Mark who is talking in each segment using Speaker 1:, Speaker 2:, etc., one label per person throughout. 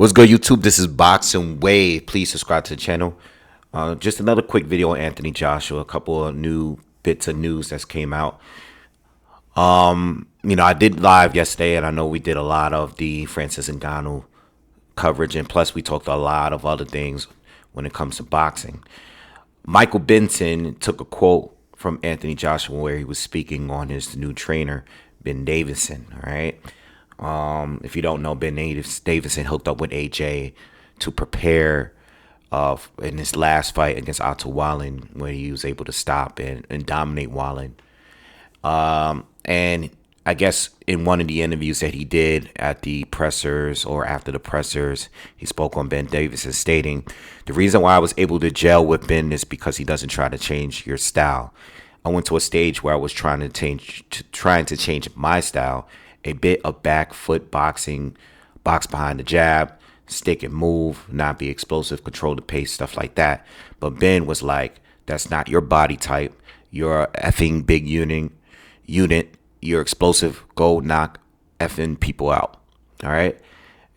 Speaker 1: What's good, YouTube? This is Boxingwave. Please subscribe to the channel. Just another quick video on Anthony Joshua. A couple of new bits of news that's came out. I did live yesterday, and I know we did a lot of the Francis Ngannou coverage, and plus we talked a lot of other things when it comes to boxing. Michael Benson took a quote from Anthony Joshua where he was speaking on his new trainer, Ben Davidson. All right. If you don't know, Ben Davidson hooked up with AJ to prepare in his last fight against Otto Wallen, where he was able to stop and dominate Wallen. And I guess in one of the interviews that he did at the pressers or after the pressers, he spoke on Ben Davidson, stating, "The reason why I was able to gel with Ben is because he doesn't try to change your style. I went to a stage where I was trying to change my style, a bit of back foot boxing, box behind the jab, stick and move, not be explosive, control the pace, stuff like that. But Ben was like, that's not your body type. You're a effing big unit. You're explosive. Go knock effing people out." All right.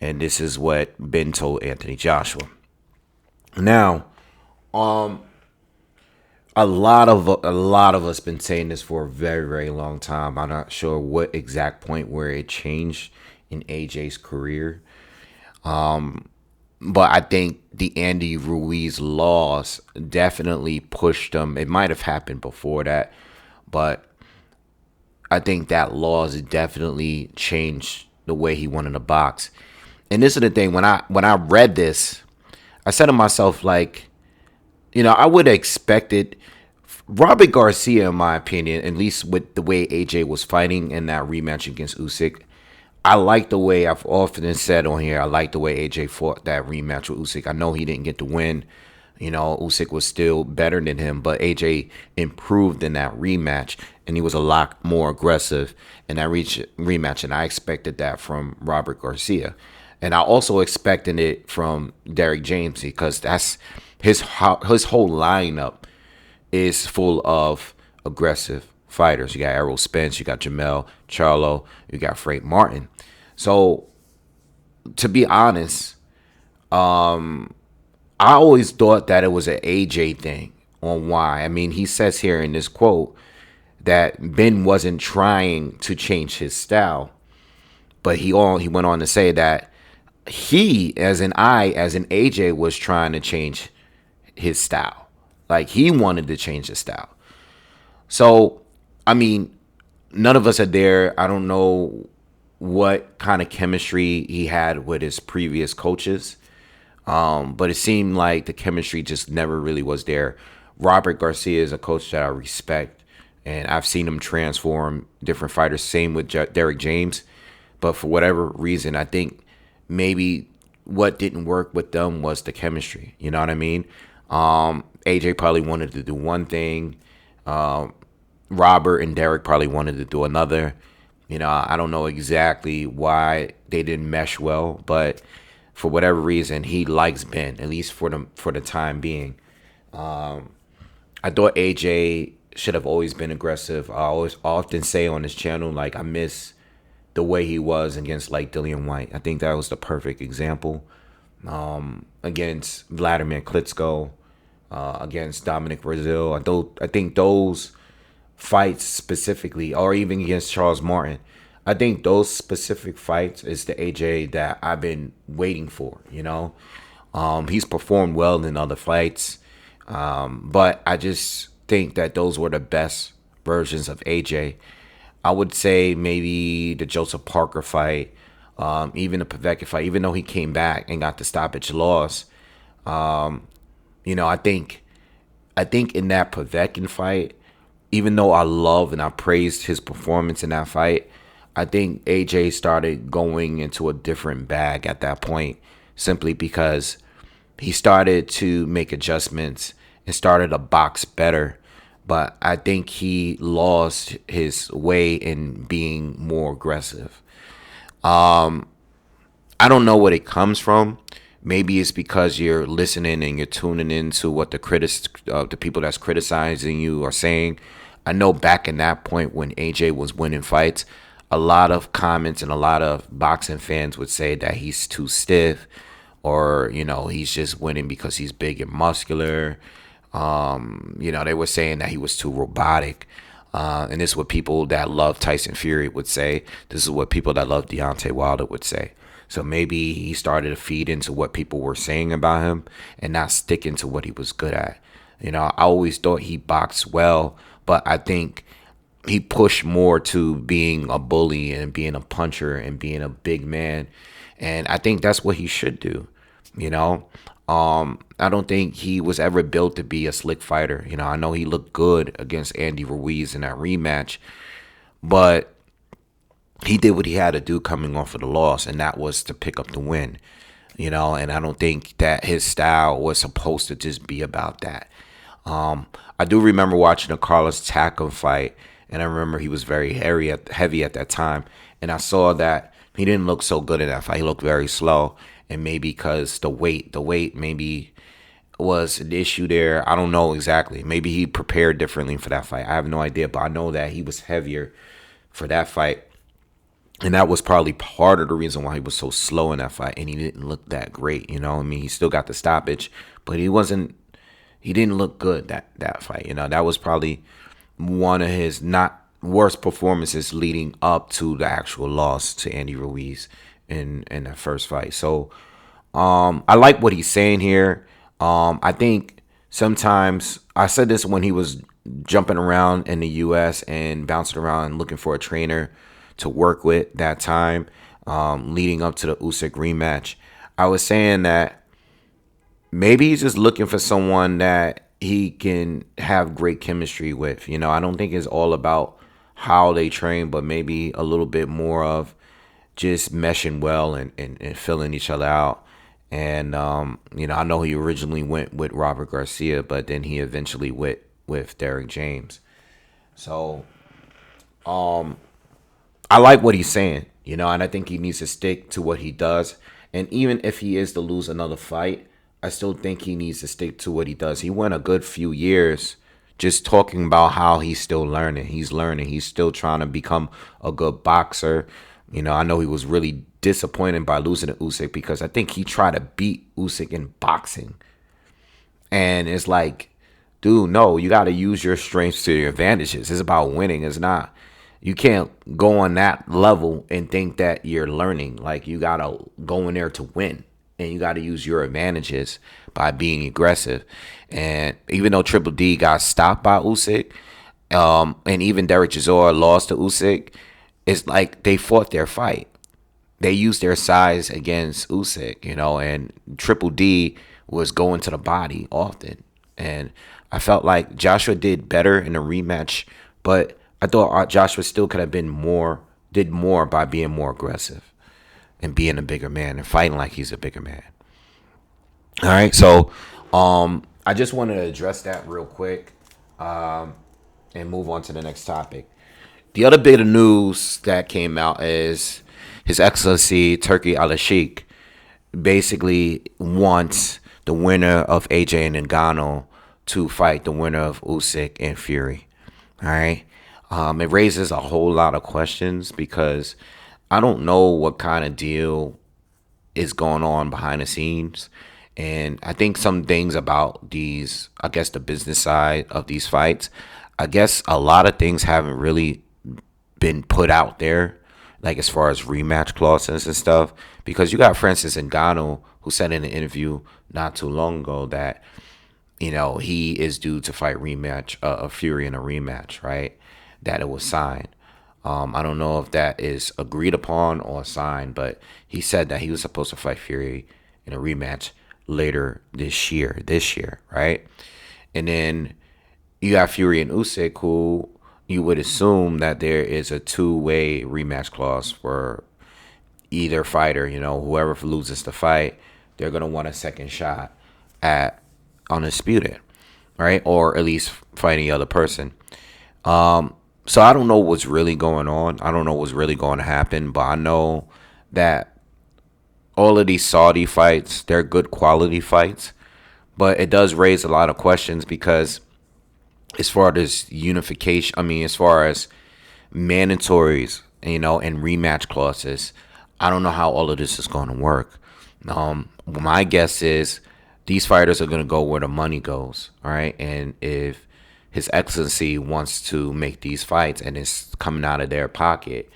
Speaker 1: And this is what Ben told Anthony Joshua. Now, a lot of us been saying this for a very, very long time. I'm not sure what exact point where it changed in AJ's career. But I think the Andy Ruiz loss definitely pushed him. It might have happened before that, but I think that loss definitely changed the way he wanted to box. And this is the thing, when I read this, I said to myself, like, I would have expected Robert Garcia, in my opinion, at least with the way AJ was fighting in that rematch against Usyk. I like the way, I've often said on here, I like the way AJ fought that rematch with Usyk. I know he didn't get the win. Usyk was still better than him, but AJ improved in that rematch, and he was a lot more aggressive in that rematch, and I expected that from Robert Garcia. And I also expected it from Derrick James, because that's his whole lineup is full of aggressive fighters. You got Errol Spence, you got Jamel Charlo, you got Frank Martin. So, to be honest, I always thought that it was an AJ thing on why. I mean, he says here in this quote that Ben wasn't trying to change his style, but he went on to say that he, as an AJ, was trying to change his style. Like, he wanted to change his style. So, I mean, none of us are there. I don't know what kind of chemistry he had with his previous coaches. But it seemed like the chemistry just never really was there. Robert Garcia is a coach that I respect, and I've seen him transform different fighters. Same with Derrick James. But for whatever reason, I think maybe what didn't work with them was the chemistry. You know what I mean? AJ probably wanted to do one thing. Robert and Derrick probably wanted to do another. I don't know exactly why they didn't mesh well, but for whatever reason, he likes Ben, at least for the time being. I thought AJ should have always been aggressive. I often say on this channel, like, I miss the way he was against, like, Dillian White. I think that was the perfect example. Against Vladimir Klitschko, against Dominic Brazil. I think those fights specifically, or even against Charles Martin, I think those specific fights is the AJ that I've been waiting for. He's performed well in other fights, but I just think that those were the best versions of AJ. I would say maybe the Joseph Parker fight, even the Povetkin fight, even though he came back and got the stoppage loss. I think in that Povetkin fight, even though I love and I praised his performance in that fight, I think AJ started going into a different bag at that point, simply because he started to make adjustments and started to box better. But I think he lost his way in being more aggressive. I don't know what it comes from. Maybe it's because you're listening and you're tuning into what the people that's criticizing you are saying. I know back in that point when AJ was winning fights, a lot of comments and a lot of boxing fans would say that he's too stiff, or he's just winning because he's big and muscular. They were saying that he was too robotic. And this is what people that love Tyson Fury would say. This is what people that love Deontay Wilder would say. So maybe he started to feed into what people were saying about him and not sticking to what he was good at. I always thought he boxed well, but I think he pushed more to being a bully and being a puncher and being a big man. And I think that's what he should do. I don't think he was ever built to be a slick fighter. I know he looked good against Andy Ruiz in that rematch, but he did what he had to do coming off of the loss, and that was to pick up the win. And I don't think that his style was supposed to just be about that. I do remember watching a Carlos Takam fight, and I remember he was very heavy at that time, and I saw that he didn't look so good in that fight. He looked very slow, and maybe because the weight maybe was an issue there. I don't know exactly. Maybe he prepared differently for that fight. I have no idea, but I know that he was heavier for that fight. And that was probably part of the reason why he was so slow in that fight. And he didn't look that great, he still got the stoppage, but he didn't look good that fight. That was probably one of his not worst performances leading up to the actual loss to Andy Ruiz in that first fight. So I like what he's saying here. I think sometimes, I said this when he was jumping around in the U.S. and bouncing around and looking for a trainer to work with that time, leading up to the Usyk rematch. I was saying that maybe he's just looking for someone that he can have great chemistry with. I don't think it's all about how they train, but maybe a little bit more of just meshing well and filling each other out. And, I know he originally went with Robert Garcia, but then he eventually went with Derek James. So, I like what he's saying, and I think he needs to stick to what he does. And even if he is to lose another fight, I still think he needs to stick to what he does. He went a good few years just talking about how he's still learning. He's learning. He's still trying to become a good boxer. I know he was really disappointed by losing to Usyk because I think he tried to beat Usyk in boxing. And it's like, dude, no, you got to use your strengths to your advantages. It's about winning. It's not. You can't go on that level and think that you're learning. Like, you got to go in there to win. And you got to use your advantages by being aggressive. And even though Triple D got stopped by Usyk, and even Derek Chisora lost to Usyk, it's like they fought their fight. They used their size against Usyk, and Triple D was going to the body often. And I felt like Joshua did better in the rematch, but I thought Joshua still could have did more by being more aggressive and being a bigger man and fighting like he's a bigger man. All right, so I just wanted to address that real quick and move on to the next topic. The other bit of news that came out is His Excellency Turki Al-Sheikh basically wants the winner of AJ and Ngannou to fight the winner of Usyk and Fury. All right. It raises a whole lot of questions because I don't know what kind of deal is going on behind the scenes. And I think some things about these, I guess the business side of these fights, I guess a lot of things haven't really been put out there, like as far as rematch clauses and stuff. Because you got Francis Ngannou, who said in an interview not too long ago that, he is due to fight Fury in a rematch, right? That it was signed. I don't know if that is agreed upon or signed, but he said that he was supposed to fight Fury in a rematch later this year, right? And then you have Fury and Usyk, who you would assume that there is a two-way rematch clause for either fighter. Whoever loses the fight, they're going to want a second shot at Undisputed, right? Or at least fighting the other person. So I don't know what's really going on. I don't know what's really going to happen, but I know that all of these Saudi fights, they're good quality fights, but it does raise a lot of questions because as far as unification, as far as mandatories, and rematch clauses, I don't know how all of this is going to work. My guess is these fighters are going to go where the money goes. All right. And if His Excellency wants to make these fights and it's coming out of their pocket,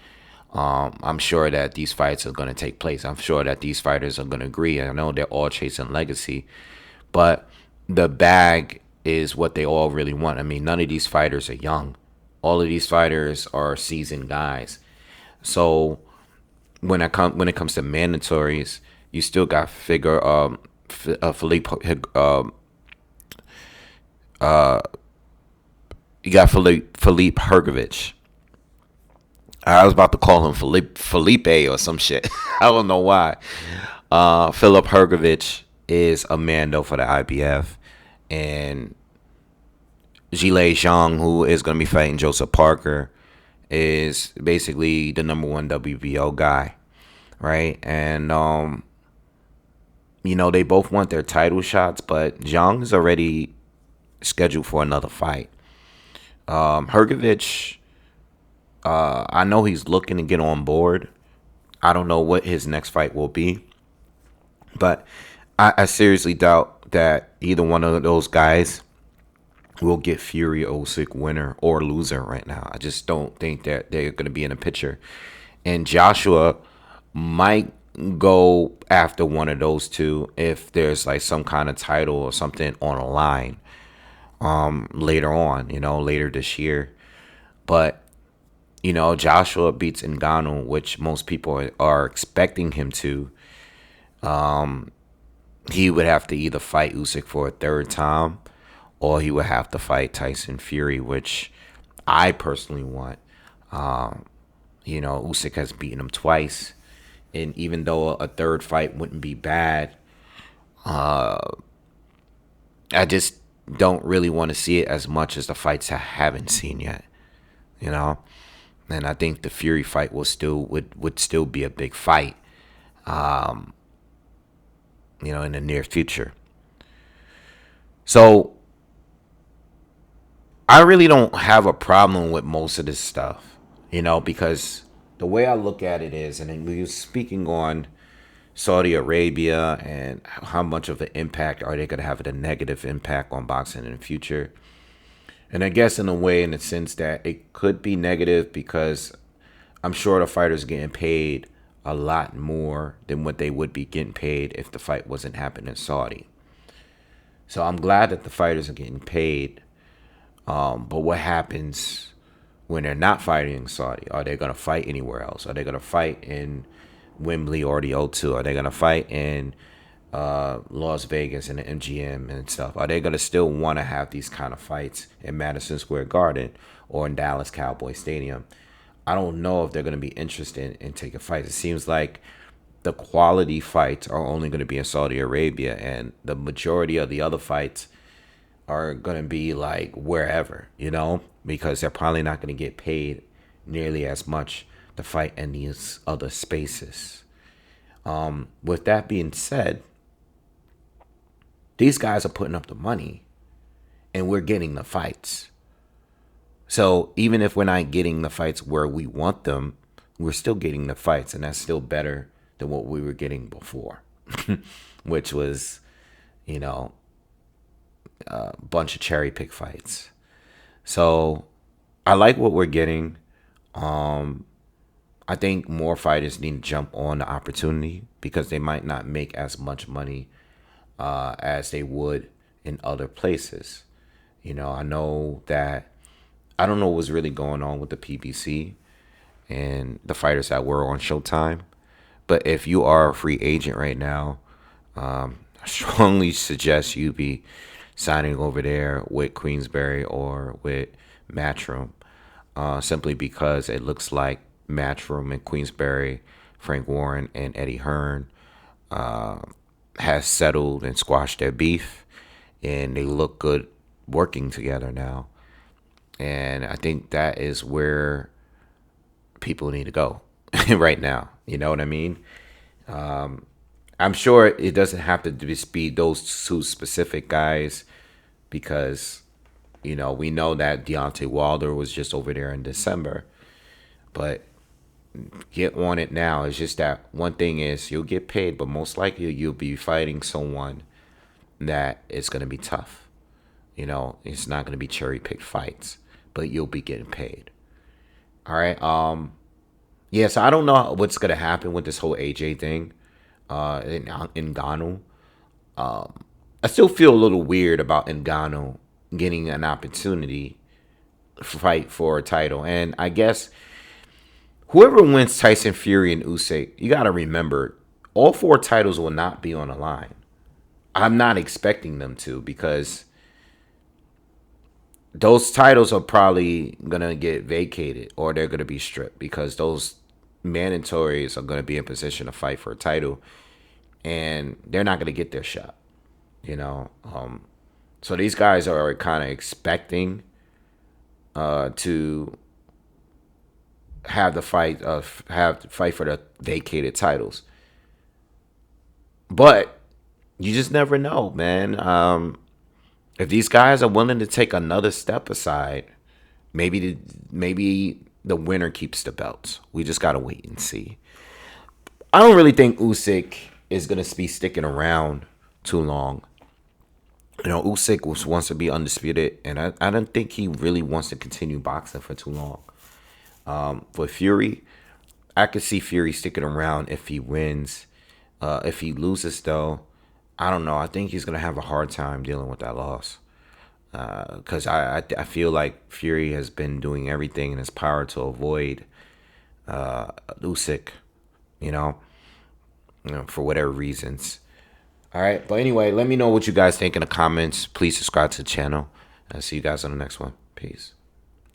Speaker 1: I'm sure that these fights are going to take place. I'm sure that these fighters are going to agree. I know they're all chasing legacy, but the bag is what they all really want. I mean, none of these fighters are young. All of these fighters are seasoned guys. So when it comes to mandatories, you still got to figure Philippe you got Philippe Hergovich. I was about to call him Felipe or some shit. I don't know why. Philip Hergovich is a Mando for the IBF, and Zhilei Zhang, who is going to be fighting Joseph Parker, is basically the number one WBO guy, right? And they both want their title shots, but Zhang is already scheduled for another fight. Hergovich, I know he's looking to get on board. I don't know what his next fight will be, but I seriously doubt that either one of those guys will get Fury Usyk winner or loser right now. I just don't think that they're going to be in the picture. And Joshua might go after one of those two if there's like some kind of title or something on a line later on, later this year. But Joshua beats Ngannou, which most people are expecting him to. He would have to either fight Usyk for a third time, or he would have to fight Tyson Fury, which I personally want. Usyk has beaten him twice, and even though a third fight wouldn't be bad, I just don't really want to see it as much as the fights I haven't seen yet. And I think the Fury fight would still be a big fight, in the near future. So I really don't have a problem with most of this stuff, because the way I look at it is, and we were speaking on Saudi Arabia and how much of an impact are they going to have a negative impact on boxing in the future. And I guess in a way, in the sense that it could be negative because I'm sure the fighters are getting paid a lot more than what they would be getting paid if the fight wasn't happening in Saudi. So I'm glad that the fighters are getting paid. But what happens when they're not fighting in Saudi? Are they going to fight anywhere else? Are they going to fight in Wembley or the O2? Are they going to fight in Las Vegas and the MGM and stuff? Are they going to still want to have these kind of fights in Madison Square Garden or in Dallas Cowboy Stadium? I don't know if they're going to be interested in taking fights. It seems like the quality fights are only going to be in Saudi Arabia, and the majority of the other fights are going to be like wherever, because they're probably not going to get paid nearly as much to fight in these other spaces. With that being said, these guys are putting up the money and we're getting the fights. So even if we're not getting the fights where we want them, we're still getting the fights, and that's still better than what we were getting before, which was, a bunch of cherry pick fights. So I like what we're getting. I think more fighters need to jump on the opportunity because they might not make as much money as they would in other places. I know that I don't know what's really going on with the PBC and the fighters that were on Showtime. But if you are a free agent right now, I strongly suggest you be signing over there with Queensberry or with Matchroom, simply because it looks like Matchroom and Queensberry, Frank Warren and Eddie Hearn has settled and squashed their beef, and they look good working together now. And I think that is where people need to go right now. You know what I mean? I'm sure it doesn't have to just be those two specific guys because, we know that Deontay Wilder was just over there in December. But get on it now. It's just that one thing is you'll get paid, but most likely you'll be fighting someone that is going to be tough. You know, it's not going to be cherry picked fights, but you'll be getting paid. All right. Yeah. So I don't know what's going to happen with this whole AJ thing. In Ngannou, I still feel a little weird about Ngannou getting an opportunity to fight for a title, and I guess whoever wins Tyson Fury and Usyk, you got to remember all four titles will not be on the line. I'm not expecting them to, because those titles are probably gonna get vacated or they're gonna be stripped, because those mandatories are gonna be in position to fight for a title, and they're not gonna get their shot. You know, so these guys are kind of expecting to have to fight for the vacated titles, but you just never know, man. If these guys are willing to take another step aside, maybe the winner keeps the belts. We just gotta wait and see. I don't really think Usyk is gonna be sticking around too long. You know, Usyk wants to be undisputed, and I don't think he really wants to continue boxing for too long. For Fury, I could see Fury sticking around if he wins. If he loses, though, I don't know. I think he's gonna have a hard time dealing with that loss, because I feel like Fury has been doing everything in his power to avoid Usyk, you know, for whatever reasons. All right, but anyway, let me know what you guys think in the comments. Please subscribe to the channel. I'll see you guys on the next one. Peace.